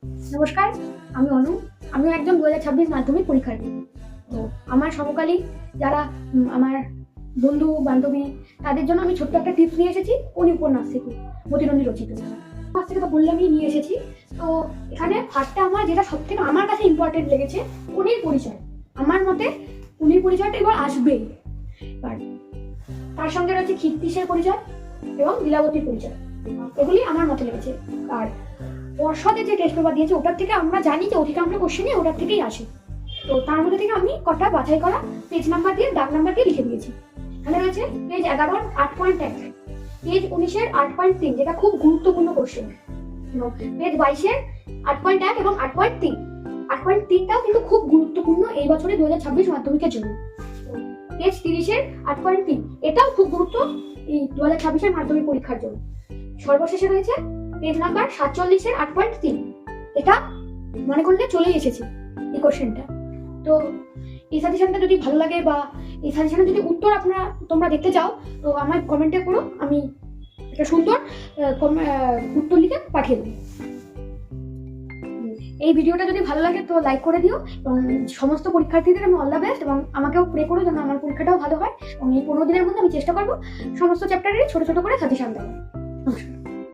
নমস্কার, আমি অনু। আমিও একজন 2026 মাধ্যমিক পরীক্ষার্থী। তো আমার সমকালীন যারা আমার বন্ধু বান্ধবী, তাদের জন্য আমি ছোট্ট একটা টিপস নিয়ে এসেছি উনি উপন্যাস থেকে, মতিরঞ্জি রচিত উপন্যাস থেকে। তো বললামই নিয়ে এসেছি। তো এখানে ফার্স্টে আমার যেটা সব থেকে আমার কাছে ইম্পর্টেন্ট লেগেছে, উনির পরিচয়। আমার মতে উনির পরিচয়টা এবার আসবেই। এবার তার সঙ্গে রয়েছে ক্ষিতীশের পরিচয় এবং লীলাবতীর পরিচয়। এগুলি আমার মতে লেগেছে। আর পর্ষদে যে টেস্ট পেপার দিয়েছে ওটার থেকে আমরা জানি যে অধিকাংশ কোশ্চেনই ওটার থেকেই আসে। তো তার মধ্যে থেকে আমি কটা বাছাই করা পেজ নাম্বার দিয়ে দাগ নাম্বার দিয়ে লিখে দিয়েছি। এখানে রয়েছে পেজ 11 8.1, পেজ 19 8.3 যেটা খুব গুরুত্বপূর্ণ কোশ্চেন, এবং পেজ 22 8.1 এবং 8.3। 8.3টাও কিন্তু খুব গুরুত্বপূর্ণ এই বছরে 2026 মাধ্যমিকের জন্য। পেজ 30 8.3 এটাও খুব গুরুত্ব এই 2026 মাধ্যমিক পরীক্ষার জন্য। সর্বশেষে রয়েছে পেজ নাম্বার 47 8.3। এটা মনে করলে চলেই এসেছে এই কোশ্চেনটা। তো এই সাজেশনটা যদি ভালো লাগে বা এই সাজেশনের যদি উত্তর তোমরা দেখতে চাও, তো আমার কমেন্টে করো, আমি একটা সুন্দর উত্তর লিখে পাঠিয়ে দেবো। এই ভিডিওটা যদি ভালো লাগে তো লাইক করে দিও, এবং সমস্ত পরীক্ষার্থীদের আমি অল দ্য বেস্ট, এবং আমাকেও প্রে করো যেন আমার পরীক্ষাটাও ভালো হয়। এবং এই 15 দিনের মধ্যে আমি চেষ্টা করবো সমস্ত চ্যাপ্টারেরই ছোট ছোট করে সাজেশন দেওয়ার। নমস্কার।